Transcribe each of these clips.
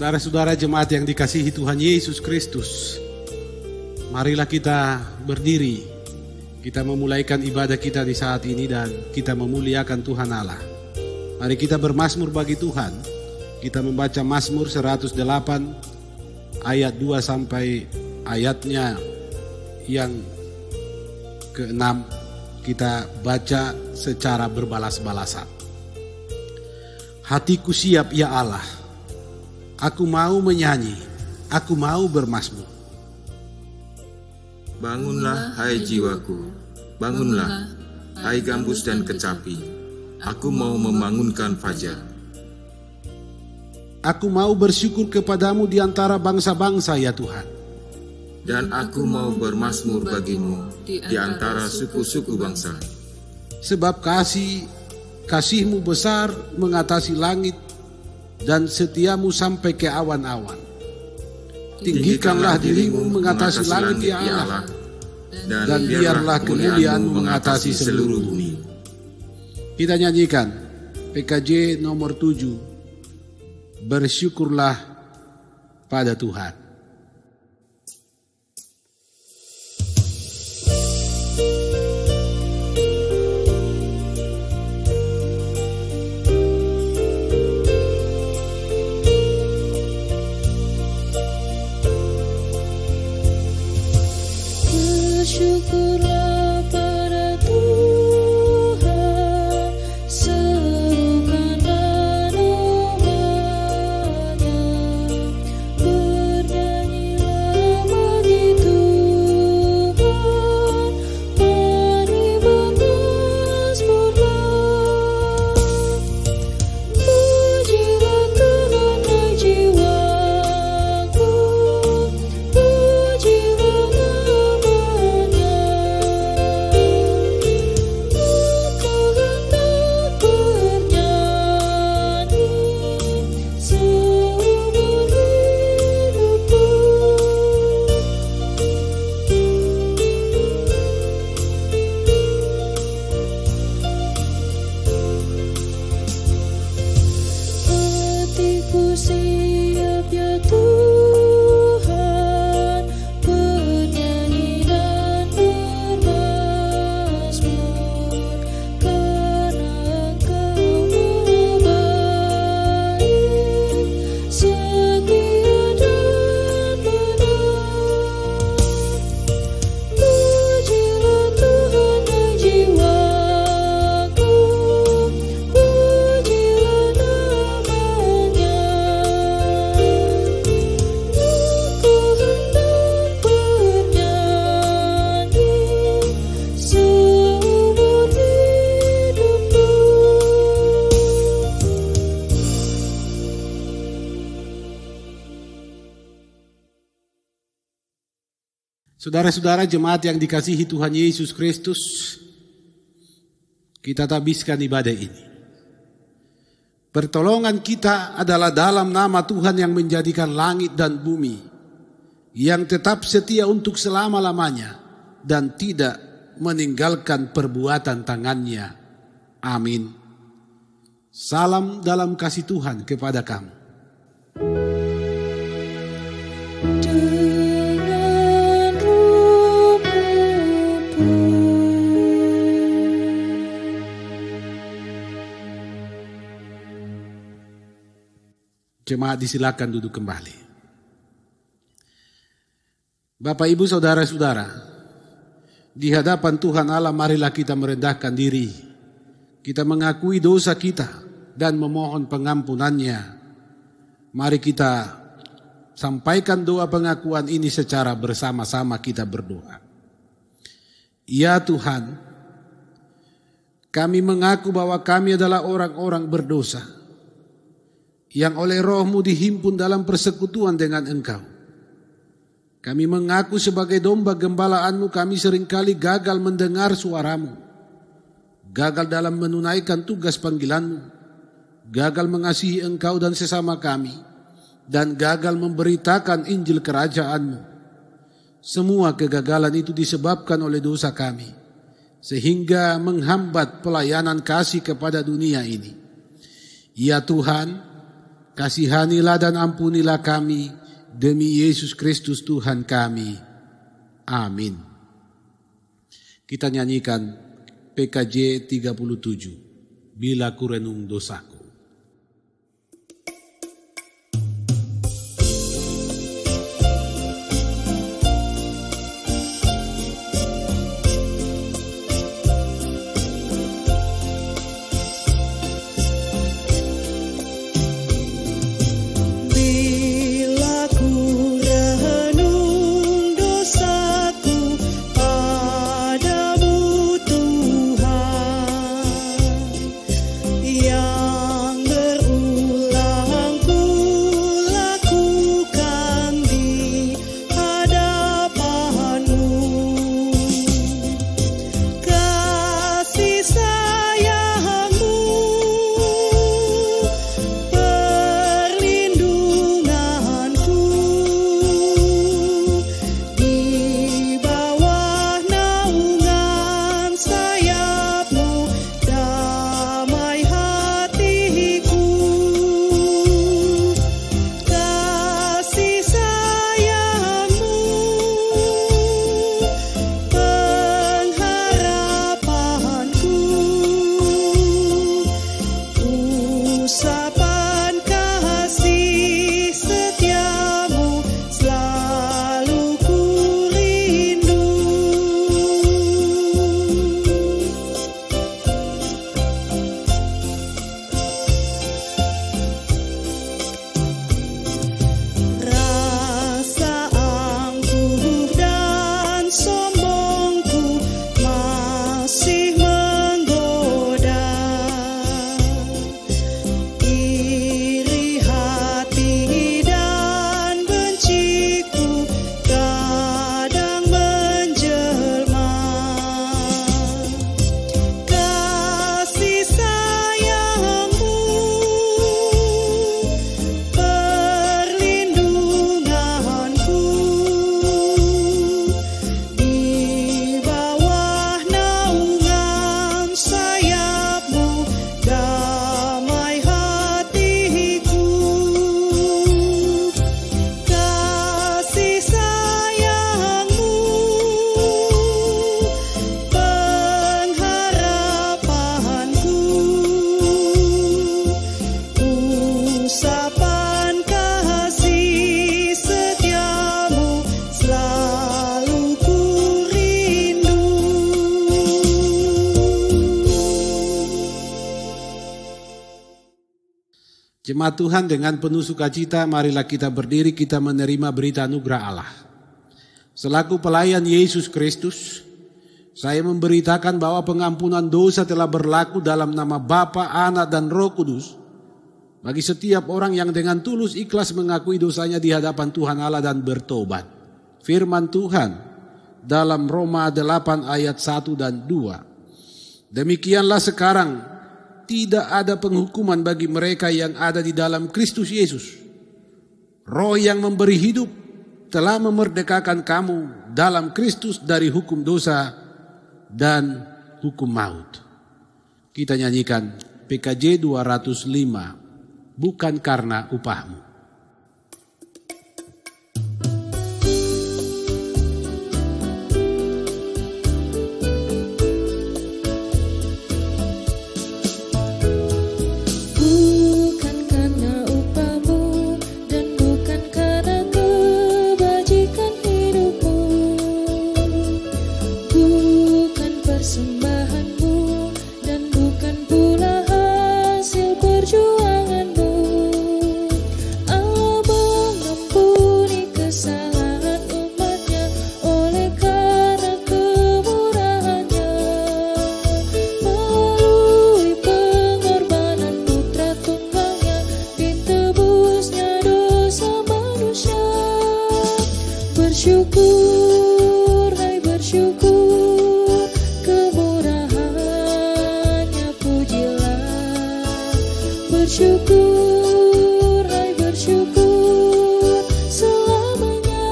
Saudara-saudara jemaat yang dikasihi Tuhan Yesus Kristus, marilah kita berdiri. Kita memulaikan ibadah kita di saat ini dan kita memuliakan Tuhan Allah. Mari kita bermazmur bagi Tuhan. Kita membaca Mazmur 108 ayat 2 sampai ayatnya yang ke-6. Kita baca secara berbalas-balasan. Hatiku siap ya Allah, aku mau menyanyi, aku mau bermazmur. Bangunlah hai jiwaku, bangunlah hai gambus dan kecapi, aku mau membangunkan fajar. Aku mau bersyukur kepadamu di antara bangsa-bangsa ya Tuhan. Dan aku mau bermazmur bagimu di antara suku-suku bangsa. Sebab kasih-Mu besar mengatasi langit dan setiamu sampai ke awan-awan. Tinggikanlah dirimu mengatasi langit ya Allah, dan biarlah kemuliaan-Mu mengatasi seluruh bumi. Kita nyanyikan PKJ nomor 7. Bersyukurlah pada Tuhan. Bersyukurlah pada Tuhan, serukanlah nama-Nya, bernyanyilah bagi Tuhan, mari bermazmurlah. Pujilah Tuhan hai jiwaku, pujilah nama-Nya. Aku hendak bernyanyi seumur hidupku. Hatiku siap ya Tuhan, bernyanyi dan bermazmur, karena Engkau Maha baik, setia dan benar. Pujilah Tuhan hai jiwaku, pujilah nama-Nya. Aku hendak bernyanyi seumur hidupku. Saudara-saudara jemaat yang dikasihi Tuhan Yesus Kristus, kita tabiskan ibadah ini. Pertolongan kita adalah dalam nama Tuhan yang menjadikan langit dan bumi, yang tetap setia untuk selama-lamanya dan tidak meninggalkan perbuatan tangannya. Amin. Salam dalam kasih Tuhan kepada kamu. Dengan roh-Mu. Jemaat disilakan duduk kembali. Bapak, Ibu, Saudara-saudara, di hadapan Tuhan Allah marilah kita merendahkan diri. Kita mengakui dosa kita dan memohon pengampunan-Nya. Mari kita sampaikan doa pengakuan ini secara bersama-sama, kita berdoa. Ya Tuhan, kami mengaku bahwa kami adalah orang-orang berdosa, yang oleh Roh-Mu dihimpun dalam persekutuan dengan Engkau. Kami mengaku sebagai domba gembala-Mu, kami seringkali gagal mendengar suara-Mu, gagal dalam menunaikan tugas panggilan-Mu, gagal mengasihi Engkau dan sesama kami, dan gagal memberitakan Injil kerajaan-Mu. Semua kegagalan itu disebabkan oleh dosa kami, sehingga menghambat pelayanan kasih kepada dunia ini. Ya Tuhan, kasihanilah dan ampunilah kami demi Yesus Kristus Tuhan kami. Amin. Kita nyanyikan PKJ 37, Bila Ku Renung Dosaku. Jemaat Tuhan, dengan penuh sukacita marilah kita berdiri, kita menerima berita anugerah Allah. Selaku pelayan Yesus Kristus, saya memberitakan bahwa pengampunan dosa telah berlaku dalam nama Bapa, Anak, dan Roh Kudus bagi setiap orang yang dengan tulus ikhlas mengakui dosanya di hadapan Tuhan Allah dan bertobat. Firman Tuhan dalam Roma 8 ayat 1 dan 2. Demikianlah sekarang tidak ada penghukuman bagi mereka yang ada di dalam Kristus Yesus. Roh yang memberi hidup telah memerdekakan kamu dalam Kristus dari hukum dosa dan hukum maut. Kita nyanyikan PKJ 205, bukan karena upahmu. Bersyukur, hai bersyukur, kemurahannya pujilah. Bersyukur, hai bersyukur, selamanya.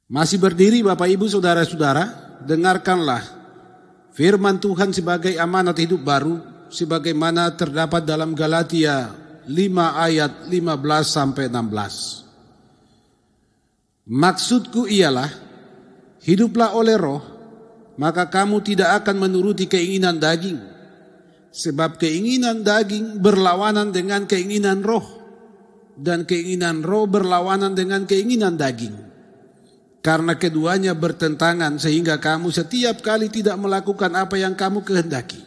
Masih berdiri Bapak Ibu Saudara-saudara. dengarkanlah firman Tuhan sebagai amanat hidup baru, sebagaimana terdapat dalam Galatia 5 ayat 15 sampai 16. Maksudku ialah, hiduplah oleh roh, maka kamu tidak akan menuruti keinginan daging. Sebab keinginan daging berlawanan dengan keinginan roh, dan keinginan roh berlawanan dengan keinginan daging. Karena keduanya bertentangan, sehingga kamu setiap kali tidak melakukan apa yang kamu kehendaki.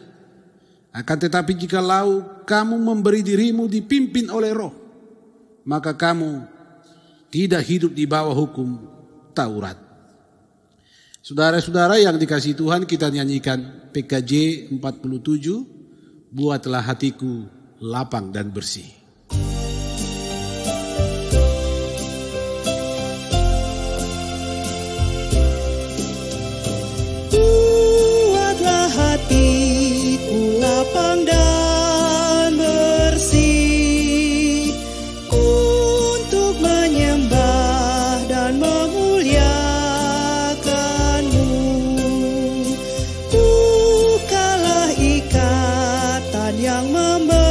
Akan tetapi jikalau kamu memberi dirimu dipimpin oleh roh, maka kamu tidak hidup di bawah hukum Taurat. Saudara-saudara yang dikasihi Tuhan, kita nyanyikan PKJ 47, buatlah hatiku lapang dan bersih. Buatlah hatiku lapang dan bersih untuk menyembah dan memuliakan-Mu. Bukalah ikatan yang membelenggu,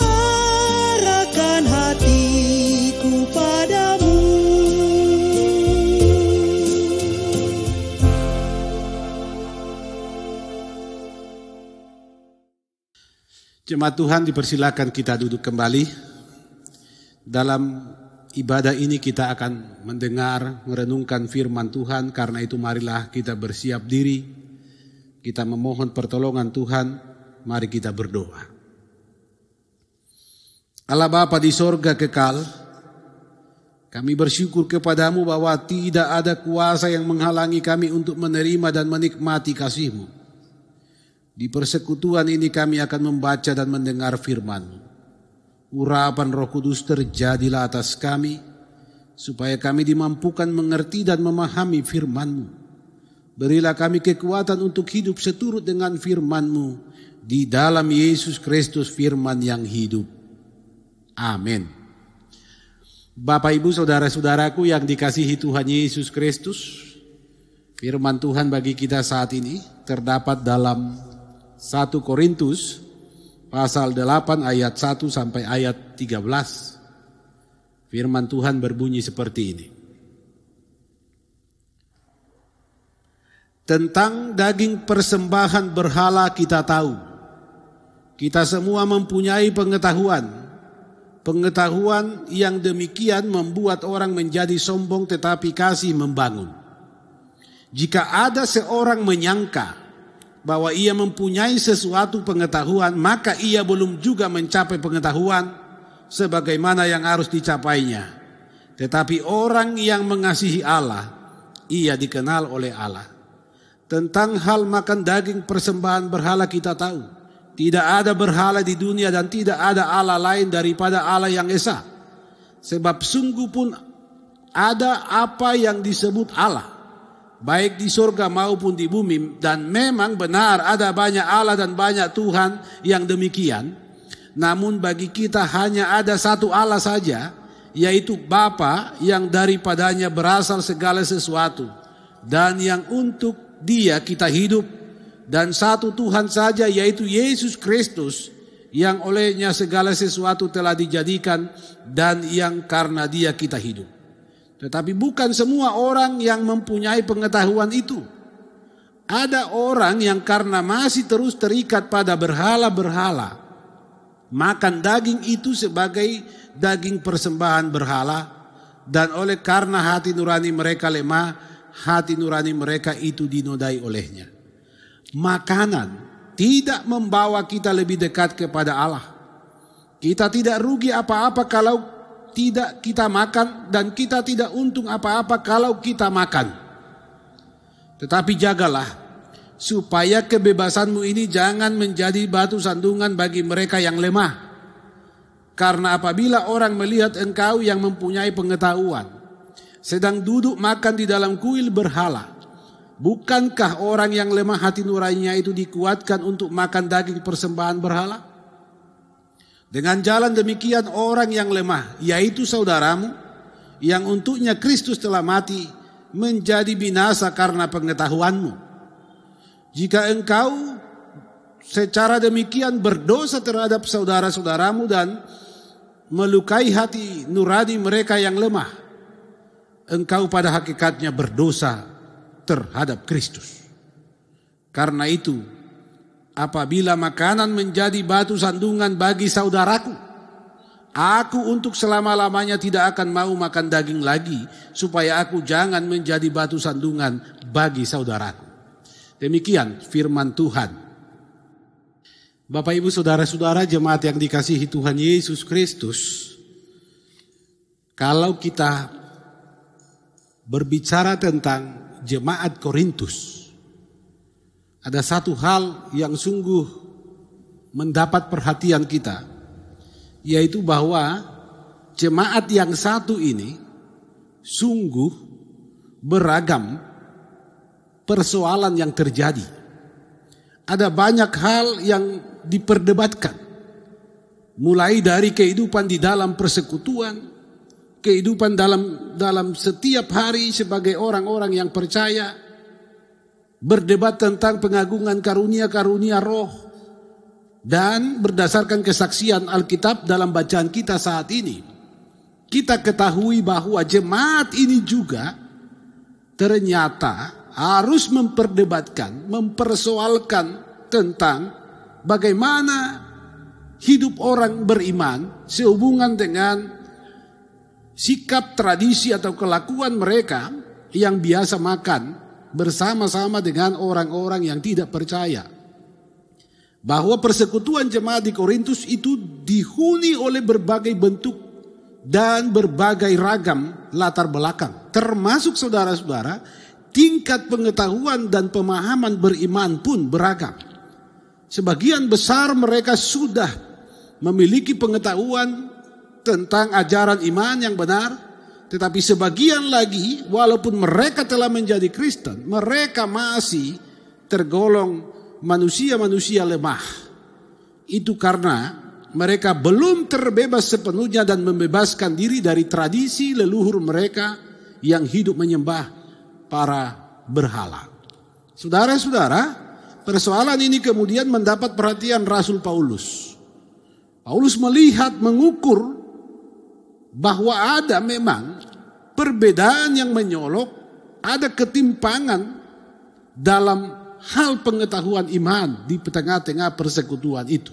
arahkan hatiku padamu. Jemaat Tuhan, dipersilakan kita duduk kembali. Dalam ibadah ini kita akan mendengar, merenungkan firman Tuhan. Karena itu marilah kita bersiap diri, kita memohon pertolongan Tuhan. Mari kita berdoa. Allah Bapa di sorga kekal, kami bersyukur kepadamu bahwa tidak ada kuasa yang menghalangi kami untuk menerima dan menikmati kasih-Mu. Di persekutuan ini kami akan membaca dan mendengar firman-Mu. Urapan Roh Kudus terjadilah atas kami, supaya kami dimampukan mengerti dan memahami firman-Mu. Berilah kami kekuatan untuk hidup seturut dengan firman-Mu, di dalam Yesus Kristus firman yang hidup. Amin. Bapak, Ibu, saudara-saudaraku yang dikasihi Tuhan Yesus Kristus, firman Tuhan bagi kita saat ini terdapat dalam 1 Korintus pasal 8 ayat 1 sampai ayat 13. Firman Tuhan berbunyi seperti ini. Tentang daging persembahan berhala kita tahu. Kita semua mempunyai pengetahuan. Pengetahuan yang demikian membuat orang menjadi sombong, tetapi kasih membangun. Jika ada seorang menyangka bahwa ia mempunyai sesuatu pengetahuan, maka ia belum juga mencapai pengetahuan sebagaimana yang harus dicapainya. Tetapi orang yang mengasihi Allah, ia dikenal oleh Allah. Tentang hal makan daging persembahan berhala kita tahu, tidak ada berhala di dunia dan tidak ada Allah lain daripada Allah yang Esa. Sebab sungguh pun ada apa yang disebut Allah, baik di surga maupun di bumi, dan memang benar ada banyak Allah dan banyak Tuhan yang demikian. Namun bagi kita hanya ada satu Allah saja, yaitu Bapa yang daripadanya berasal segala sesuatu, dan yang untuk Dia kita hidup, dan satu Tuhan saja, yaitu Yesus Kristus, yang olehnya segala sesuatu telah dijadikan dan yang karena Dia kita hidup. Tetapi bukan semua orang yang mempunyai pengetahuan itu. Ada orang yang karena masih terus terikat pada berhala-berhala, makan daging itu sebagai daging persembahan berhala, dan oleh karena hati nurani mereka lemah, hati nurani mereka itu dinodai olehnya. Makanan tidak membawa kita lebih dekat kepada Allah. Kita tidak rugi apa-apa kalau tidak kita makan, dan kita tidak untung apa-apa kalau kita makan. Tetapi jagalah supaya kebebasanmu ini jangan menjadi batu sandungan bagi mereka yang lemah. Karena apabila orang melihat engkau yang mempunyai pengetahuan sedang duduk makan di dalam kuil berhala, bukankah orang yang lemah hati nuraninya itu dikuatkan untuk makan daging persembahan berhala? Dengan jalan demikian orang yang lemah, yaitu saudaramu, yang untuknya Kristus telah mati menjadi binasa karena pengetahuanmu. Jika engkau secara demikian berdosa terhadap saudara-saudaramu dan melukai hati nurani mereka yang lemah, engkau pada hakikatnya berdosa terhadap Kristus. Karena itu, apabila makanan menjadi batu sandungan bagi saudaraku, aku untuk selama-lamanya tidak akan mau makan daging lagi, supaya aku jangan menjadi batu sandungan bagi saudaraku. Demikian firman Tuhan. Bapak, Ibu, saudara-saudara jemaat yang dikasihi Tuhan Yesus Kristus, kalau kita berbicara tentang jemaat Korintus, ada satu hal yang sungguh mendapat perhatian kita, yaitu bahwa jemaat yang satu ini sungguh beragam persoalan yang terjadi. Ada banyak hal yang diperdebatkan, mulai dari kehidupan di dalam persekutuan, kehidupan dalam setiap hari sebagai orang-orang yang percaya, berdebat tentang pengagungan karunia-karunia roh, dan berdasarkan kesaksian Alkitab dalam bacaan kita saat ini, kita ketahui bahwa jemaat ini juga ternyata harus memperdebatkan, mempersoalkan tentang bagaimana hidup orang beriman sehubungan dengan sikap, tradisi atau kelakuan mereka yang biasa makan bersama-sama dengan orang-orang yang tidak percaya. Bahwa persekutuan jemaat di Korintus itu dihuni oleh berbagai bentuk dan berbagai ragam latar belakang. Termasuk saudara-saudara, tingkat pengetahuan dan pemahaman beriman pun beragam. Sebagian besar mereka sudah memiliki pengetahuan tentang ajaran iman yang benar, tetapi sebagian lagi walaupun mereka telah menjadi Kristen, mereka masih tergolong manusia-manusia lemah. Itu karena mereka belum terbebas sepenuhnya dan membebaskan diri dari tradisi leluhur mereka yang hidup menyembah para berhala. Saudara-saudara, persoalan ini kemudian mendapat perhatian Rasul Paulus. Paulus melihat, mengukur bahwa ada memang perbedaan yang menyolok, ada ketimpangan dalam hal pengetahuan iman di tengah-tengah persekutuan itu.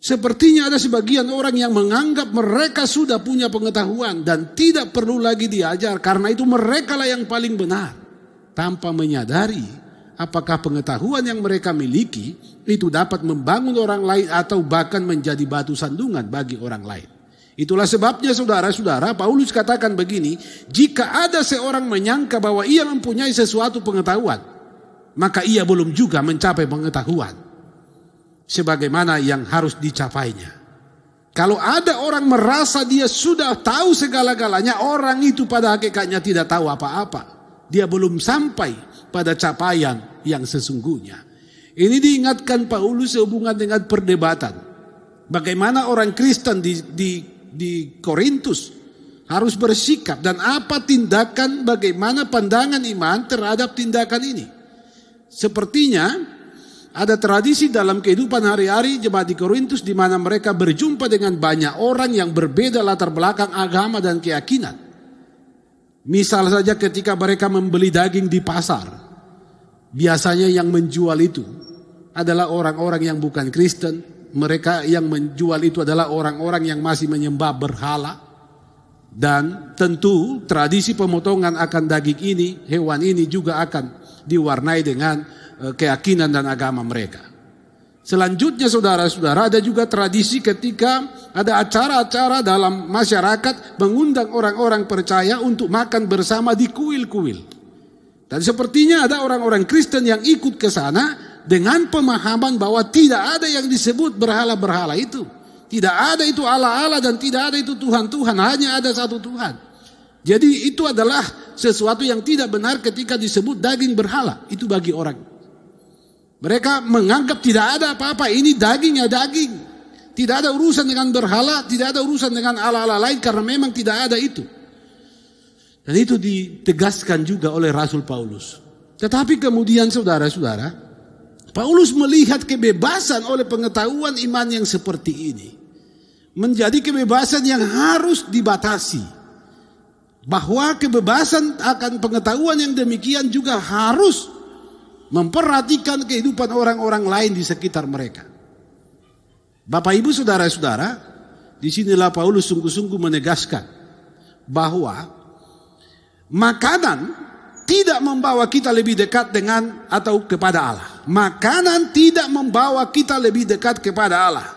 Sepertinya ada sebagian orang yang menganggap mereka sudah punya pengetahuan dan tidak perlu lagi diajar, karena itu mereka lah yang paling benar, tanpa menyadari apakah pengetahuan yang mereka miliki itu dapat membangun orang lain atau bahkan menjadi batu sandungan bagi orang lain. Itulah sebabnya saudara-saudara, Paulus katakan begini, jika ada seorang menyangka bahwa ia mempunyai sesuatu pengetahuan, maka ia belum juga mencapai pengetahuan sebagaimana yang harus dicapainya. Kalau ada orang merasa dia sudah tahu segala-galanya, orang itu pada hakikatnya tidak tahu apa-apa. Dia belum sampai pada capaian yang sesungguhnya. Ini diingatkan Paulus sehubungan dengan perdebatan. Bagaimana orang Kristen di Korintus harus bersikap dan apa tindakan, bagaimana pandangan iman terhadap tindakan ini. Sepertinya ada tradisi dalam kehidupan hari-hari jemaat di Korintus di mana mereka berjumpa dengan banyak orang yang berbeda latar belakang agama dan keyakinan. Misal saja ketika mereka membeli daging di pasar, biasanya yang menjual itu adalah orang-orang yang bukan Kristen. Mereka yang menjual itu adalah orang-orang yang masih menyembah berhala. Dan tentu tradisi pemotongan akan daging ini, hewan ini juga akan diwarnai dengan keyakinan dan agama mereka. Selanjutnya saudara-saudara, ada juga tradisi ketika ada acara-acara dalam masyarakat mengundang orang-orang percaya untuk makan bersama di kuil-kuil. Dan sepertinya ada orang-orang Kristen yang ikut ke sana dengan pemahaman bahwa tidak ada yang disebut berhala-berhala itu. Tidak ada itu Allah-Allah dan tidak ada itu Tuhan-Tuhan, hanya ada satu Tuhan. Jadi itu adalah sesuatu yang tidak benar ketika disebut daging berhala. Itu bagi orang. Mereka menganggap tidak ada apa-apa, ini daging ya daging. Tidak ada urusan dengan berhala, tidak ada urusan dengan Allah-Allah lain karena memang tidak ada itu. Dan itu ditegaskan juga oleh Rasul Paulus. Tetapi kemudian saudara-saudara, Paulus melihat kebebasan oleh pengetahuan iman yang seperti ini menjadi kebebasan yang harus dibatasi. Bahwa kebebasan akan pengetahuan yang demikian juga harus memperhatikan kehidupan orang-orang lain di sekitar mereka. Bapak Ibu saudara-saudara, disinilah Paulus sungguh-sungguh menegaskan bahwa makanan tidak membawa kita lebih dekat dengan atau kepada Allah. Makanan tidak membawa kita lebih dekat kepada Allah.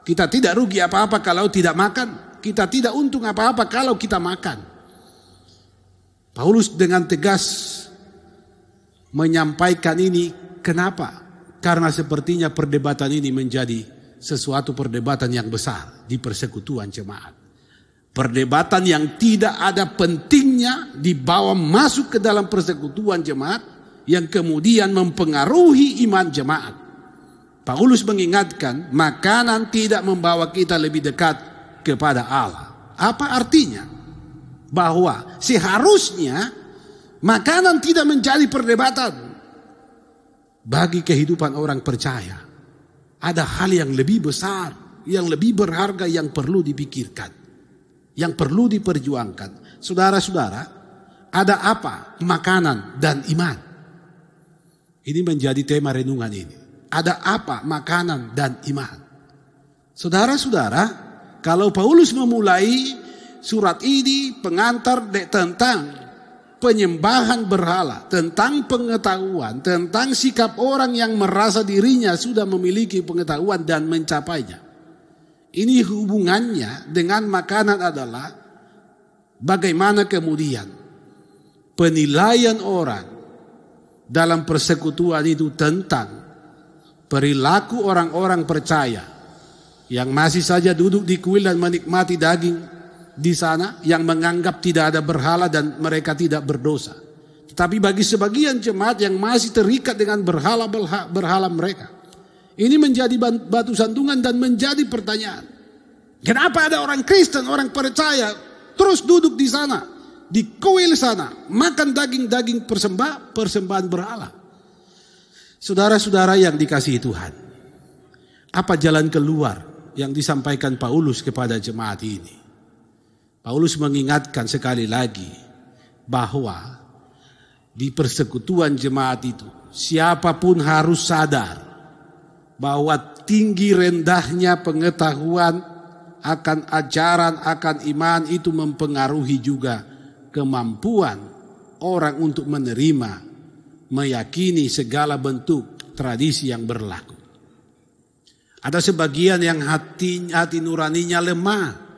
Kita tidak rugi apa-apa kalau tidak makan. Kita tidak untung apa-apa kalau kita makan. Paulus dengan tegas menyampaikan ini. Kenapa? Karena sepertinya perdebatan ini menjadi sesuatu perdebatan yang besar di persekutuan jemaat. Perdebatan yang tidak ada pentingnya dibawa masuk ke dalam persekutuan jemaat yang kemudian mempengaruhi iman jemaat. Paulus mengingatkan makanan tidak membawa kita lebih dekat kepada Allah. Apa artinya? Bahwa seharusnya makanan tidak menjadi perdebatan bagi kehidupan orang percaya. Ada hal yang lebih besar, yang lebih berharga yang perlu dipikirkan, yang perlu diperjuangkan. Saudara-saudara, ada apa? Makanan dan iman. Ini menjadi tema renungan ini. Ada apa? Makanan dan iman. Saudara-saudara, kalau Paulus memulai surat ini pengantar tentang penyembahan berhala, tentang pengetahuan, tentang sikap orang yang merasa dirinya sudah memiliki pengetahuan dan mencapainya. Ini hubungannya dengan makanan adalah bagaimana kemudian penilaian orang dalam persekutuan itu tentang perilaku orang-orang percaya yang masih saja duduk di kuil dan menikmati daging di sana, yang menganggap tidak ada berhala dan mereka tidak berdosa. Tetapi bagi sebagian jemaat yang masih terikat dengan berhala mereka, ini menjadi batu sandungan dan menjadi pertanyaan. Kenapa ada orang Kristen, orang percaya terus duduk di sana, di kuil sana, makan daging-daging persembahan berhala? Saudara-saudara yang dikasihi Tuhan, apa jalan keluar yang disampaikan Paulus kepada jemaat ini? Paulus mengingatkan sekali lagi bahwa di persekutuan jemaat itu siapapun harus sadar bahwa tinggi rendahnya pengetahuan akan ajaran, akan iman itu mempengaruhi juga kemampuan orang untuk menerima, meyakini segala bentuk tradisi yang berlaku. Ada sebagian yang hati nuraninya lemah.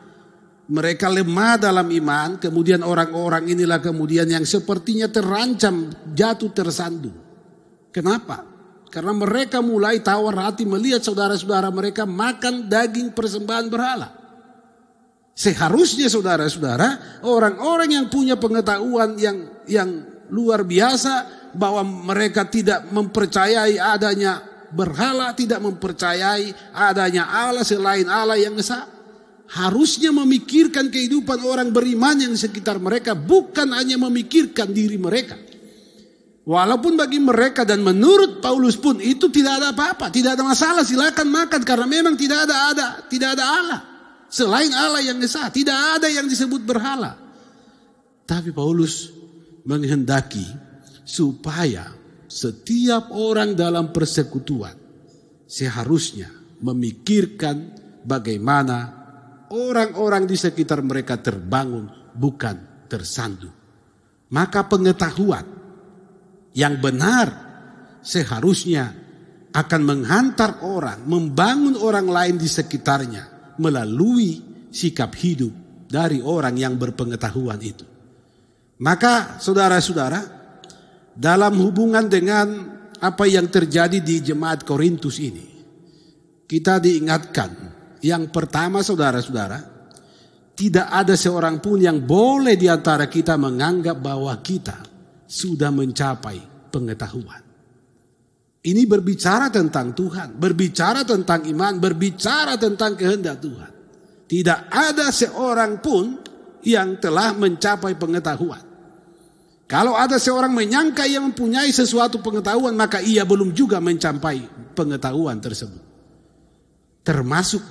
Mereka lemah dalam iman, kemudian orang-orang inilah kemudian yang sepertinya terancam jatuh tersandung. Kenapa? Karena mereka mulai tawar hati melihat saudara-saudara mereka makan daging persembahan berhala. Seharusnya saudara-saudara, orang-orang yang punya pengetahuan yang luar biasa bahwa mereka tidak mempercayai adanya berhala, tidak mempercayai adanya Allah selain Allah yang esa. Harusnya memikirkan kehidupan orang beriman yang sekitar mereka, bukan hanya memikirkan diri mereka. Walaupun bagi mereka dan menurut Paulus pun itu tidak ada apa-apa, tidak ada masalah, silakan makan karena memang tidak ada Allah selain Allah yang esa, tidak ada yang disebut berhala. Tapi Paulus menghendaki supaya setiap orang dalam persekutuan seharusnya memikirkan bagaimana orang-orang di sekitar mereka terbangun, bukan tersandung. Maka pengetahuan yang benar seharusnya akan menghantar orang, membangun orang lain di sekitarnya melalui sikap hidup dari orang yang berpengetahuan itu. Maka saudara-saudara, dalam hubungan dengan apa yang terjadi di jemaat Korintus ini, kita diingatkan. Yang pertama saudara-saudara, tidak ada seorang pun yang boleh di antara kita menganggap bahwa kita sudah mencapai pengetahuan. Ini berbicara tentang Tuhan, berbicara tentang iman, berbicara tentang kehendak Tuhan. Tidak ada seorang pun yang telah mencapai pengetahuan. Kalau ada seorang menyangka ia mempunyai sesuatu pengetahuan, maka ia belum juga mencapai pengetahuan tersebut. Termasuk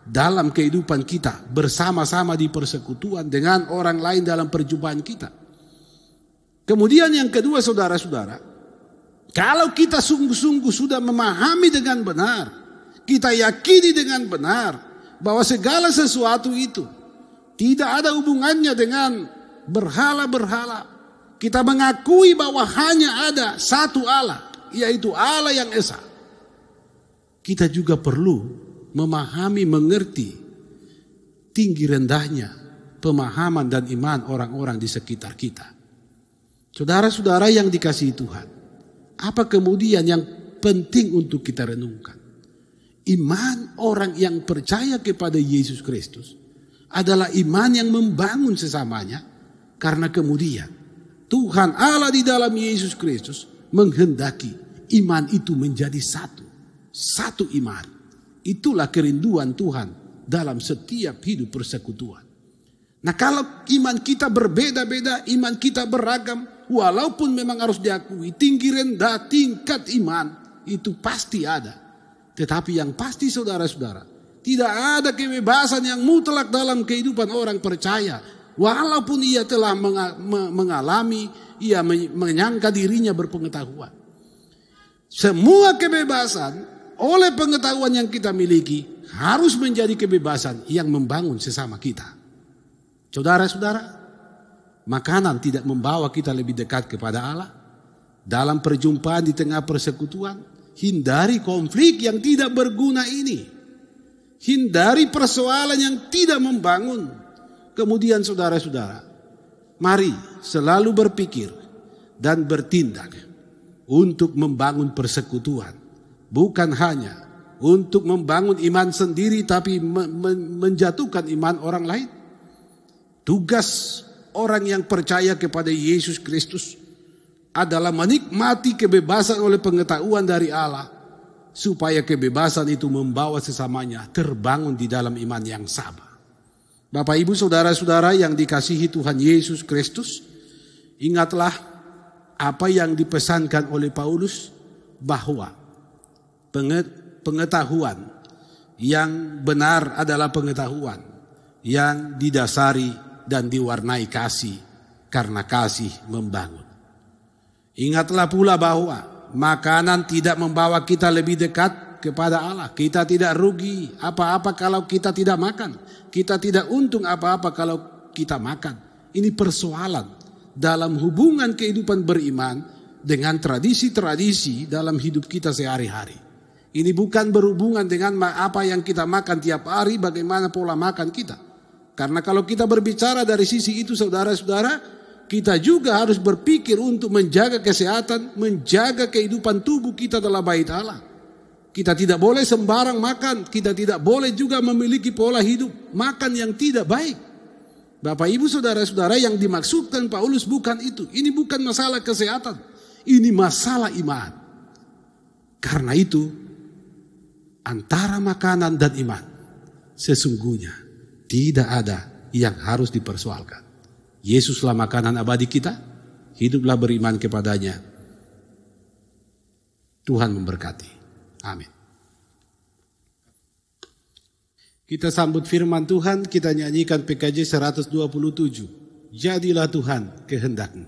dalam kehidupan kita bersama-sama di persekutuan dengan orang lain dalam perjumpaan kita. Kemudian yang kedua, saudara-saudara, kalau kita sungguh-sungguh sudah memahami dengan benar, kita yakini dengan benar bahwa segala sesuatu itu tidak ada hubungannya dengan berhala-berhala. Kita mengakui bahwa hanya ada satu Allah, yaitu Allah yang esa. Kita juga perlu memahami, mengerti tinggi rendahnya pemahaman dan iman orang-orang di sekitar kita. Saudara-saudara yang dikasihi Tuhan, apa kemudian yang penting untuk kita renungkan? Iman orang yang percaya kepada Yesus Kristus adalah iman yang membangun sesamanya, karena kemudian Tuhan Allah di dalam Yesus Kristus menghendaki iman itu menjadi satu iman. Itulah kerinduan Tuhan dalam setiap hidup persekutuan. Nah, kalau iman kita berbeda-beda, iman kita beragam, walaupun memang harus diakui tinggi rendah tingkat iman itu pasti ada. Tetapi yang pasti, saudara-saudara, tidak ada kebebasan yang mutlak dalam kehidupan orang percaya. Walaupun ia telah mengalami, ia menyangka dirinya berpengetahuan. Semua kebebasan oleh pengetahuan yang kita miliki harus menjadi kebebasan yang membangun sesama kita. Saudara-saudara, makanan tidak membawa kita lebih dekat kepada Allah. Dalam perjumpaan di tengah persekutuan, hindari konflik yang tidak berguna ini. Hindari persoalan yang tidak membangun. Kemudian saudara-saudara, mari selalu berpikir dan bertindak untuk membangun persekutuan. Bukan hanya untuk membangun iman sendiri, tapi menjatuhkan iman orang lain. Tugas orang yang percaya kepada Yesus Kristus adalah menikmati kebebasan oleh pengetahuan dari Allah, supaya kebebasan itu membawa sesamanya terbangun di dalam iman yang sama. Bapak, Ibu, saudara-saudara yang dikasihi Tuhan Yesus Kristus, ingatlah apa yang dipesankan oleh Paulus, bahwa pengetahuan yang benar adalah pengetahuan yang didasari dan diwarnai kasih, karena kasih membangun. Ingatlah pula bahwa makanan tidak membawa kita lebih dekat kepada Allah. Kita tidak rugi apa-apa kalau kita tidak makan. Kita tidak untung apa-apa kalau kita makan. Ini persoalan dalam hubungan kehidupan beriman dengan tradisi-tradisi dalam hidup kita sehari-hari. Ini bukan berhubungan dengan apa yang kita makan tiap hari, bagaimana pola makan kita. Karena kalau kita berbicara dari sisi itu, saudara-saudara, kita juga harus berpikir untuk menjaga kesehatan, menjaga kehidupan tubuh kita dalam bait Allah. Kita tidak boleh sembarang makan, kita tidak boleh juga memiliki pola hidup makan yang tidak baik. Bapak, Ibu, saudara-saudara, yang dimaksudkan Paulus bukan itu. Ini bukan masalah kesehatan, ini masalah iman. Karena itu, antara makanan dan iman, sesungguhnya tidak ada yang harus dipersoalkan. Yesuslah makanan abadi kita, hiduplah beriman kepadanya. Tuhan memberkati. Amin. Kita sambut firman Tuhan, kita nyanyikan PKJ 127. Jadilah Tuhan kehendak-Mu.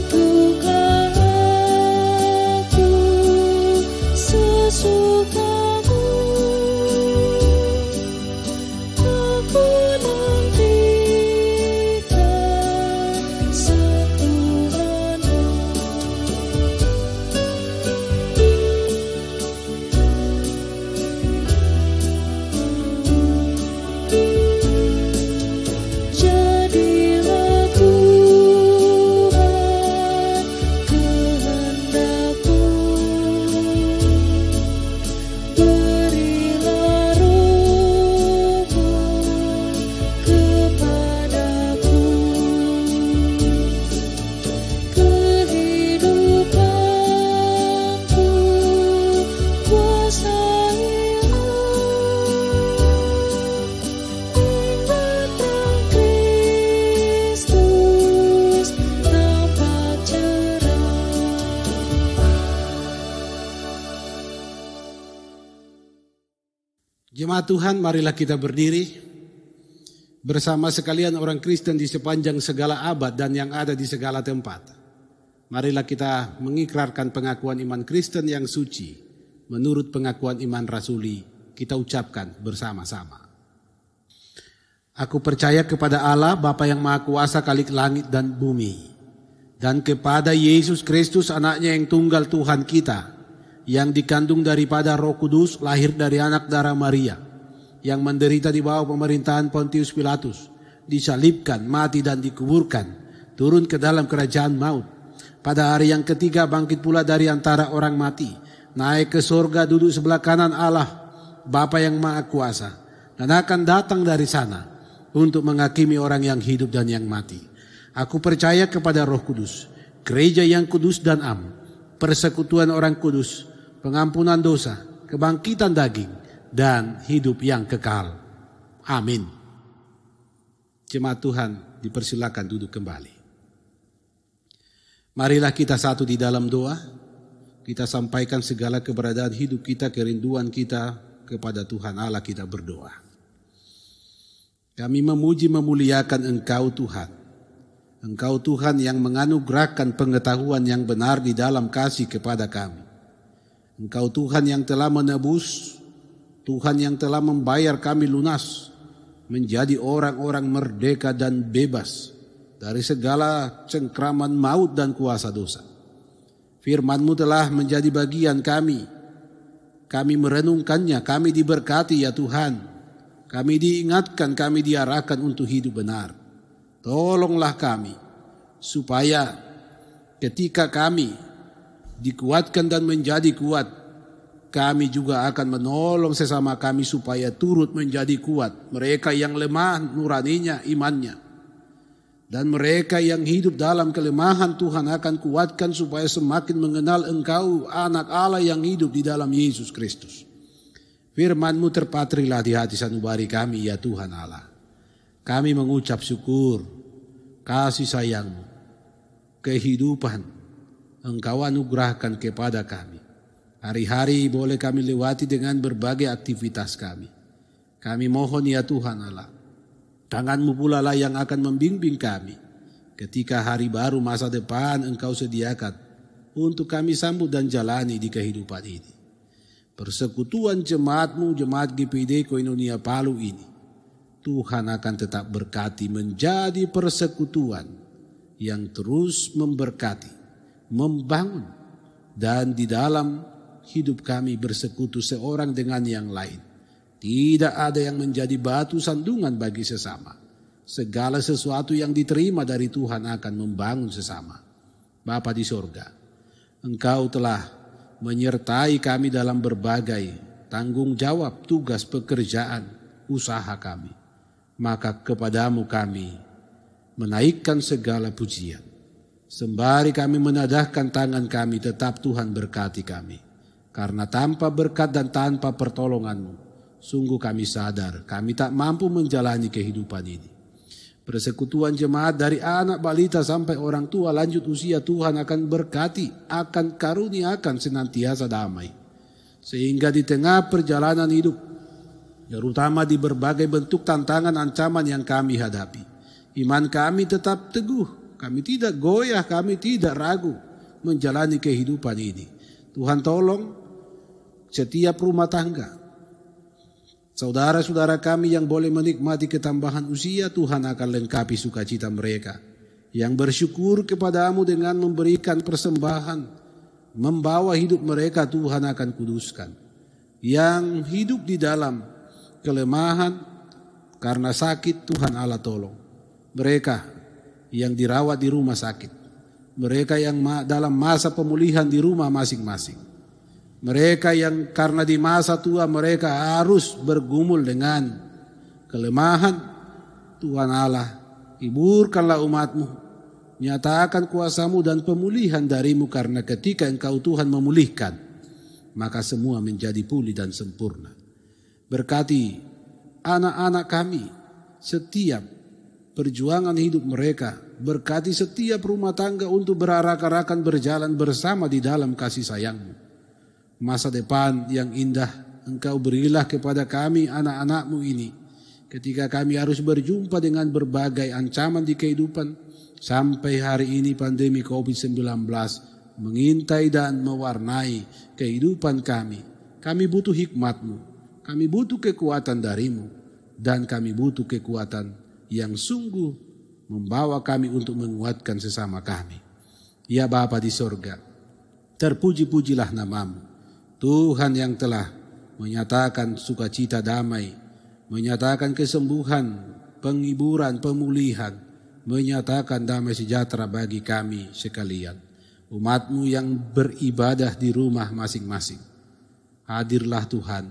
Untuk Jemaat Tuhan, marilah kita berdiri bersama sekalian orang Kristen di sepanjang segala abad dan yang ada di segala tempat. Marilah kita mengikrarkan pengakuan iman Kristen yang suci menurut pengakuan iman rasuli. Kita ucapkan bersama-sama. Aku percaya kepada Allah, Bapa yang Maha Kuasa Khalik langit dan bumi, dan kepada Yesus Kristus anaknya yang tunggal Tuhan kita, yang dikandung daripada Roh Kudus, lahir dari anak darah Maria, yang menderita di bawah pemerintahan Pontius Pilatus, disalibkan, mati dan dikuburkan, turun ke dalam kerajaan maut. Pada hari yang ketiga bangkit pula dari antara orang mati, naik ke surga, duduk sebelah kanan Allah Bapa yang Maha Kuasa, dan akan datang dari sana untuk menghakimi orang yang hidup dan yang mati. Aku percaya kepada Roh Kudus, gereja yang kudus dan am, persekutuan orang kudus, pengampunan dosa, kebangkitan daging, dan hidup yang kekal. Amin. Jemaat Tuhan, dipersilakan duduk kembali. Marilah kita satu di dalam doa. Kita sampaikan segala keberadaan hidup kita, kerinduan kita kepada Tuhan Allah. Kita berdoa. Kami memuji memuliakan Engkau Tuhan. Engkau Tuhan yang menganugerahkan pengetahuan yang benar di dalam kasih kepada kami. Engkau Tuhan yang telah menebus, Tuhan yang telah membayar kami lunas, menjadi orang-orang merdeka dan bebas dari segala cengkraman maut dan kuasa dosa. Firman-Mu telah menjadi bagian kami. Kami merenungkannya, kami diberkati ya Tuhan. Kami diingatkan, kami diarahkan untuk hidup benar. Tolonglah kami supaya ketika kami dikuatkan dan menjadi kuat, kami juga akan menolong sesama kami supaya turut menjadi kuat. Mereka yang lemah nuraninya, imannya. Dan mereka yang hidup dalam kelemahan Tuhan akan kuatkan supaya semakin mengenal Engkau anak Allah yang hidup di dalam Yesus Kristus. Firman-Mu terpatrilah di hati sanubari kami ya Tuhan Allah. Kami mengucap syukur, kasih sayang-Mu, kehidupan Engkau anugerahkan kepada kami. Hari-hari boleh kami lewati dengan berbagai aktivitas kami. Kami mohon ya Tuhan Allah, tangan-Mu pula lah yang akan membimbing kami ketika hari baru masa depan Engkau sediakan untuk kami sambut dan jalani di kehidupan ini. Persekutuan jemaat-Mu, jemaat GPD Koinonia Palu ini, Tuhan akan tetap berkati menjadi persekutuan yang terus memberkati, membangun, dan di dalam hidup kami bersekutu seorang dengan yang lain. Tidak ada yang menjadi batu sandungan bagi sesama. Segala sesuatu yang diterima dari Tuhan akan membangun sesama. Bapa di sorga, Engkau telah menyertai kami dalam berbagai tanggung jawab, tugas, pekerjaan, usaha kami. Maka kepadamu kami menaikkan segala pujian. Sembari kami menadahkan tangan kami, tetap Tuhan berkati kami. Karena tanpa berkat dan tanpa pertolongan-Mu, sungguh kami sadar kami tak mampu menjalani kehidupan ini. Persekutuan jemaat dari anak balita sampai orang tua lanjut usia, Tuhan akan berkati, akan karuniakan senantiasa damai. Sehingga di tengah perjalanan hidup, terutama di berbagai bentuk tantangan ancaman yang kami hadapi, iman kami tetap teguh, kami tidak goyah, kami tidak ragu menjalani kehidupan ini. Tuhan tolong setiap rumah tangga, saudara-saudara kami yang boleh menikmati ketambahan usia, Tuhan akan lengkapi sukacita mereka. Yang bersyukur kepadamu dengan memberikan persembahan, membawa hidup mereka Tuhan akan kuduskan. Yang hidup di dalam kelemahan karena sakit, Tuhan Allah tolong. Mereka yang dirawat di rumah sakit, mereka yang dalam masa pemulihan di rumah masing-masing. Mereka yang karena di masa tua mereka harus bergumul dengan kelemahan, Tuhan Allah, hiburkanlah umat-Mu, nyatakan kuasa-Mu dan pemulihan dari-Mu, karena ketika Engkau Tuhan memulihkan, maka semua menjadi pulih dan sempurna. Berkati anak-anak kami, setiap perjuangan hidup mereka, berkati setiap rumah tangga untuk berarak-arakan berjalan bersama di dalam kasih sayang-Mu. Masa depan yang indah Engkau berilah kepada kami anak-anak-Mu ini, ketika kami harus berjumpa dengan berbagai ancaman di kehidupan, sampai hari ini pandemi COVID-19 mengintai dan mewarnai kehidupan kami. Kami butuh hikmat-Mu, kami butuh kekuatan dari-Mu, dan kami butuh kekuatan yang sungguh membawa kami untuk menguatkan sesama kami. Ya Bapa di sorga, terpuji-pujilah nama-Mu, Tuhan yang telah menyatakan sukacita damai, menyatakan kesembuhan, penghiburan, pemulihan, menyatakan damai sejahtera bagi kami sekalian. Umat-Mu yang beribadah di rumah masing-masing. Hadirlah Tuhan,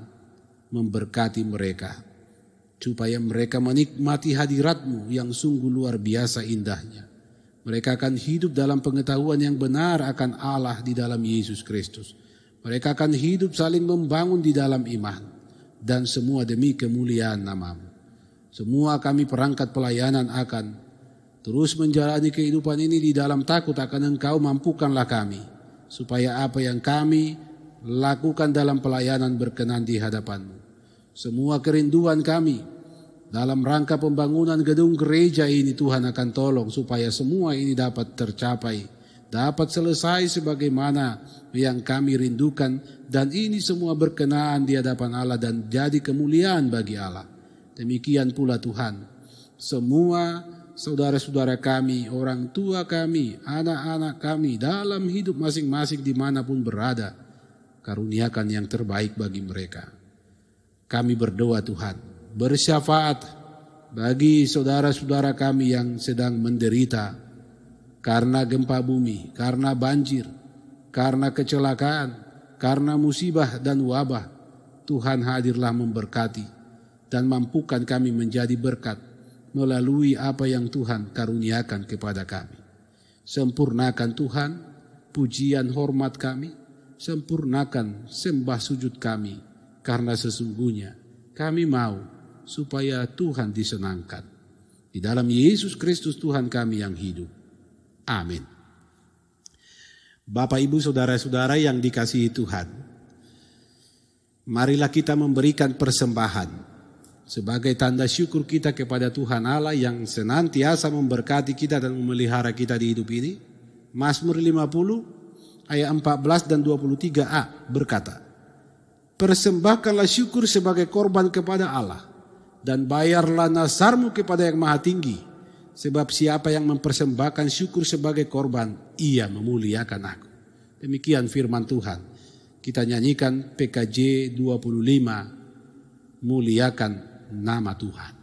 memberkati mereka, supaya mereka menikmati hadirat-Mu yang sungguh luar biasa indahnya. Mereka akan hidup dalam pengetahuan yang benar akan Allah di dalam Yesus Kristus. Mereka akan hidup saling membangun di dalam iman, dan semua demi kemuliaan nama-Mu. Semua kami perangkat pelayanan akan terus menjalani kehidupan ini di dalam takut akan Engkau. Mampukanlah kami, supaya apa yang kami lakukan dalam pelayanan berkenan di hadapan-Mu. Semua kerinduan kami dalam rangka pembangunan gedung gereja ini Tuhan akan tolong, supaya semua ini dapat tercapai, dapat selesai sebagaimana yang kami rindukan, dan ini semua berkenan di hadapan Allah dan jadi kemuliaan bagi Allah. Demikian pula Tuhan, semua saudara-saudara kami, orang tua kami, anak-anak kami dalam hidup masing-masing dimanapun berada, karuniakan yang terbaik bagi mereka. Kami berdoa Tuhan, bersyafaat bagi saudara-saudara kami yang sedang menderita karena gempa bumi, karena banjir, karena kecelakaan, karena musibah dan wabah. Tuhan hadirlah memberkati dan mampukan kami menjadi berkat melalui apa yang Tuhan karuniakan kepada kami. Sempurnakan Tuhan pujian hormat kami, sempurnakan sembah sujud kami, karena sesungguhnya kami mau supaya Tuhan disenangkan. Di dalam Yesus Kristus Tuhan kami yang hidup. Amin. Bapak, Ibu, saudara-saudara yang dikasihi Tuhan, marilah kita memberikan persembahan sebagai tanda syukur kita kepada Tuhan Allah yang senantiasa memberkati kita dan memelihara kita di hidup ini. Mazmur 50 ayat 14 dan 23a berkata, persembahkanlah syukur sebagai korban kepada Allah, dan bayarlah nazarmu kepada yang maha tinggi, sebab siapa yang mempersembahkan syukur sebagai korban, ia memuliakan aku. Demikian firman Tuhan. Kita nyanyikan PKJ 25, muliakan nama Tuhan.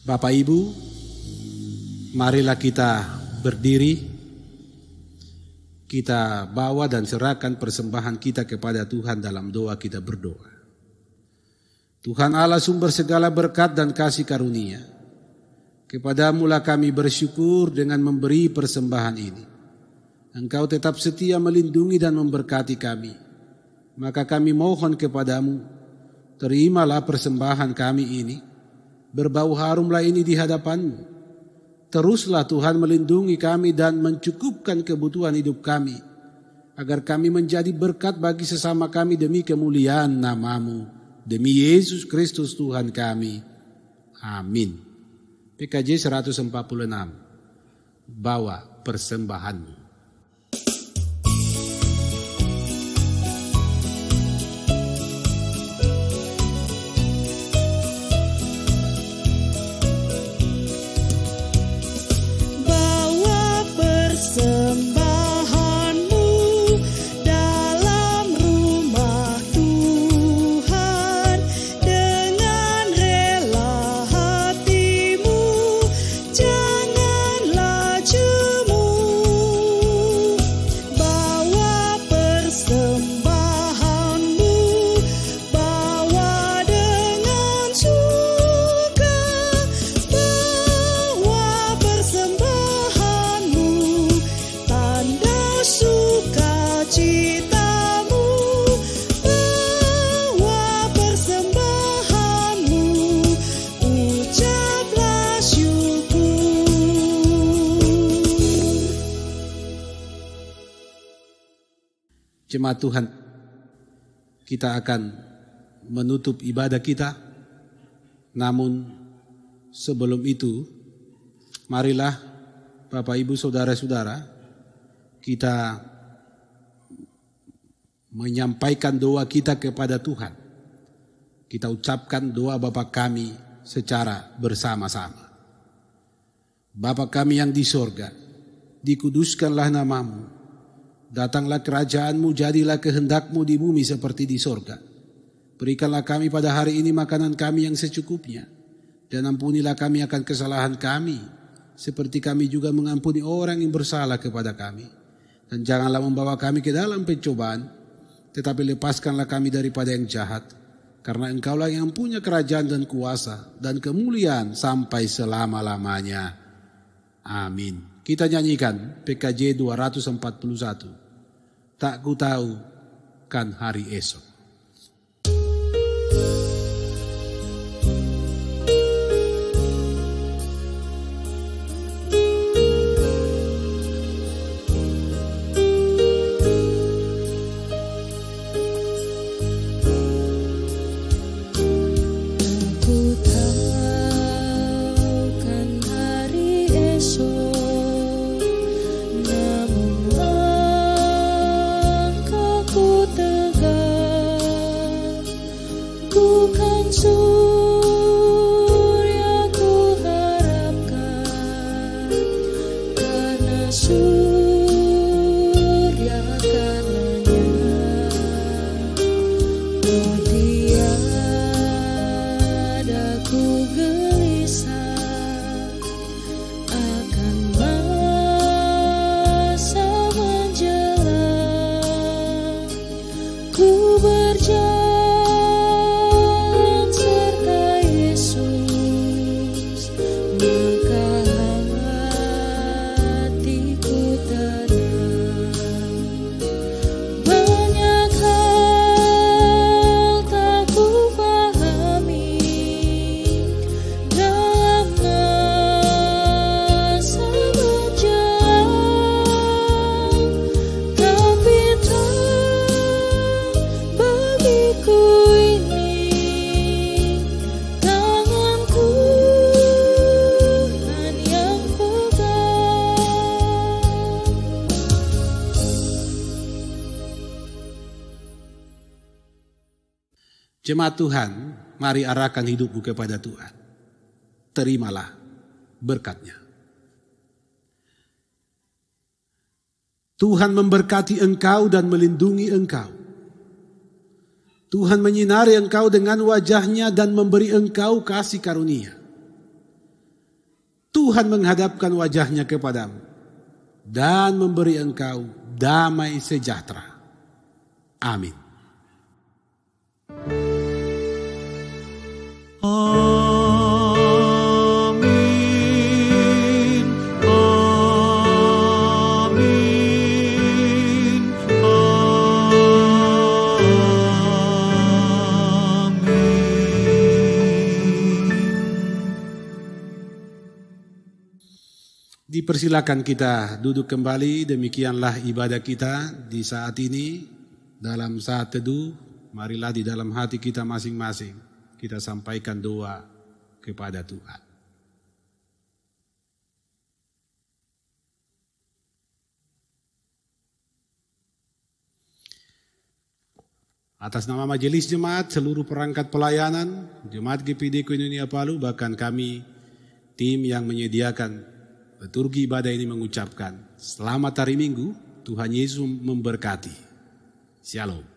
Bapak Ibu, marilah kita berdiri, kita bawa dan serahkan persembahan kita kepada Tuhan dalam doa kita berdoa. Tuhan Allah sumber segala berkat dan kasih karunia, kepadamu-lah kami bersyukur dengan memberi persembahan ini. Engkau tetap setia melindungi dan memberkati kami, maka kami mohon kepadamu, terimalah persembahan kami ini. Berbau harumlah ini di hadapan-Mu. Teruslah Tuhan melindungi kami dan mencukupkan kebutuhan hidup kami, agar kami menjadi berkat bagi sesama kami demi kemuliaan nama-Mu. Demi Yesus Kristus Tuhan kami. Amin. PKJ 146. Bawa persembahan-Mu. Jemaat Tuhan, kita akan menutup ibadah kita. Namun sebelum itu, marilah Bapak Ibu Saudara-saudara, kita menyampaikan doa kita kepada Tuhan. Kita ucapkan doa Bapa kami secara bersama-sama. Bapa kami yang di sorga, dikuduskanlah namamu. Datanglah kerajaanmu, jadilah kehendakmu di bumi seperti di sorga. Berikanlah kami pada hari ini makanan kami yang secukupnya. Dan ampunilah kami akan kesalahan kami, seperti kami juga mengampuni orang yang bersalah kepada kami. Dan janganlah membawa kami ke dalam pencobaan, tetapi lepaskanlah kami daripada yang jahat. Karena Engkaulah yang punya kerajaan dan kuasa dan kemuliaan sampai selama-lamanya. Amin. Kita nyanyikan PKJ 241. Tak ku tahu kan hari esok. Jemaat Tuhan, mari arahkan hidupmu kepada Tuhan. Terimalah berkat-Nya. Tuhan memberkati engkau dan melindungi engkau. Tuhan menyinari engkau dengan wajah-Nya dan memberi engkau kasih karunia. Tuhan menghadapkan wajah-Nya kepadamu dan memberi engkau damai sejahtera. Amin. Amin, amin, amin. Dipersilakan kita duduk kembali. Demikianlah ibadah kita di saat ini. Dalam saat teduh, marilah di dalam hati kita masing-masing kita sampaikan doa kepada Tuhan. Atas nama Majelis Jemaat, seluruh perangkat pelayanan, Jemaat GPD Koinonia Palu, bahkan kami, tim yang menyediakan liturgi ibadah ini mengucapkan, selamat hari Minggu, Tuhan Yesus memberkati. Shalom.